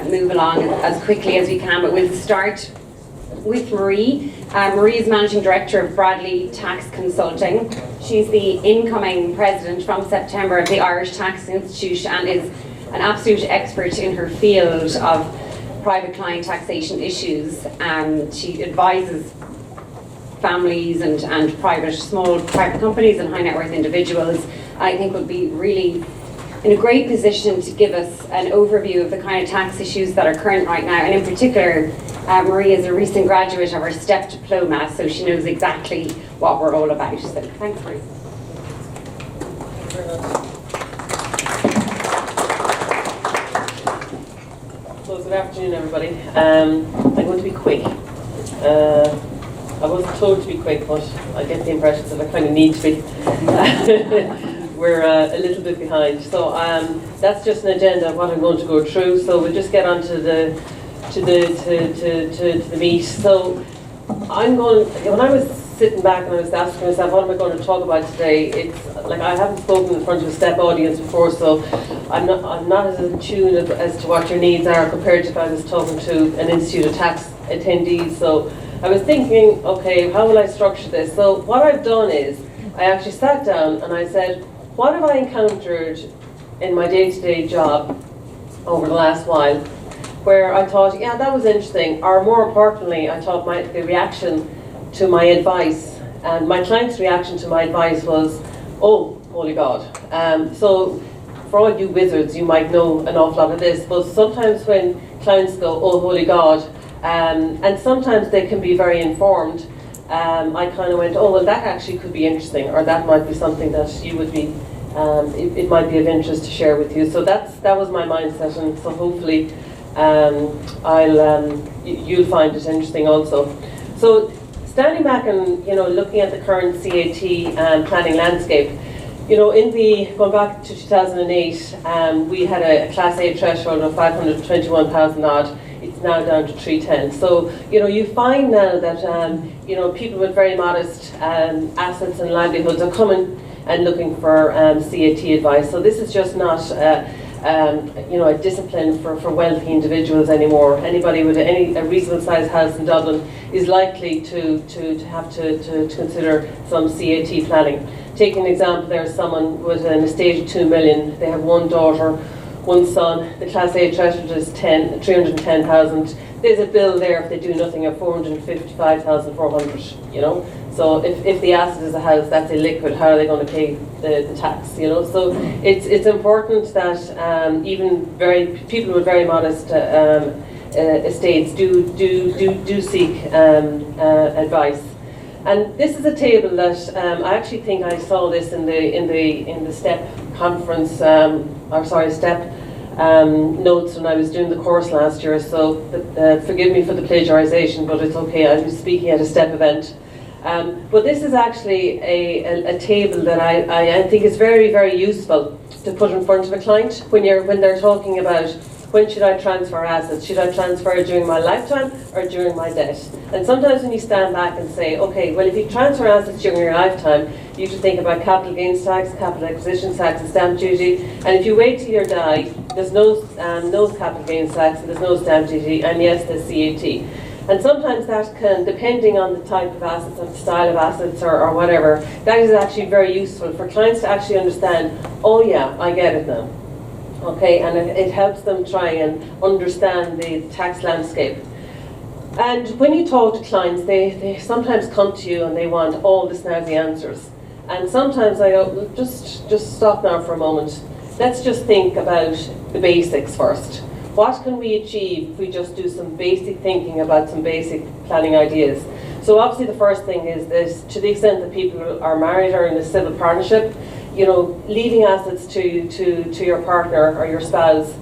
move along as quickly as we can, but we'll start with Marie. Marie is Managing Director of Bradley Tax Consulting. She's the incoming president from September of the Irish Tax Institute and is an absolute expert in her field of private client taxation issues. She advises families and small private companies and high net worth individuals. I think would be really in a great position to give us an overview of the kind of tax issues that are current right now. And in particular, Marie is a recent graduate of our STEP diploma, so she knows exactly what we're all about. So thanks, Marie. Thank you very much. So good afternoon, everybody. I'm going to be quick. I wasn't told to be quick, but I get the impression that I kind of need to be. We're a little bit behind. So that's just an agenda of what I'm going to go through. So we'll just get on to the meat. So when I was sitting back and I was asking myself, what am I going to talk about today? It's like I haven't spoken in front of a STEP audience before, so I'm not as in tune as to what your needs are compared to if I was talking to an Institute of Tax attendees. So I was thinking, okay, how will I structure this? So what I've done is I actually sat down and I said, what have I encountered in my day-to-day job over the last while where I thought, yeah, that was interesting, or more importantly, I thought the reaction to my advice and my client's reaction to my advice was, oh, holy God. So for all you wizards, you might know an awful lot of this, but sometimes when clients go, oh, holy God, and sometimes they can be very informed, I kind of went, oh, well, that actually could be interesting, or that might be something that you would be, it might be of interest to share with you. So that was my mindset, and so hopefully you'll find it interesting also. So standing back and looking at the current CAT planning landscape, going back to 2008, we had a Class A threshold of 521,000 odd. It's now down to 310. So you find now that people with very modest assets and livelihoods are coming and looking for CAT advice. So this is just not a discipline for wealthy individuals anymore. Anybody with a reasonable sized house in Dublin is likely to have to consider some CAT planning. Take an example, there's someone with an estate of 2 million, they have one daughter, one son, the Class A threshold is 310,000. There's a bill there if they do nothing of 455,400, So if the asset is a house, that's illiquid, how are they going to pay the tax, So it's important that even people with very modest estates do seek advice. And this is a table that I actually think I saw this in the STEP conference, STEP notes when I was doing the course last year. So forgive me for the plagiarization, but it's okay. I was speaking at a STEP event. But this is actually a table that I think is very, very useful to put in front of a client when they're talking about when should I transfer assets? Should I transfer during my lifetime or during my death? And sometimes when you stand back and say, okay, well, if you transfer assets during your lifetime, you should think about capital gains tax, capital acquisition tax, and stamp duty. And if you wait till you die, there's no capital gains tax, and there's no stamp duty, and yes, there's CAT. And sometimes that can, depending on the type of assets and style of assets or whatever, that is actually very useful for clients to actually understand, oh yeah, I get it now. Okay, and it helps them try and understand the tax landscape. And when you talk to clients, they sometimes come to you and they want all the snazzy answers. And sometimes I go, just stop now for a moment. Let's just think about the basics first. What can we achieve if we just do some basic thinking about some basic planning ideas? So obviously the first thing is this, to the extent that people are married or in a civil partnership, leaving assets to your partner or your spouse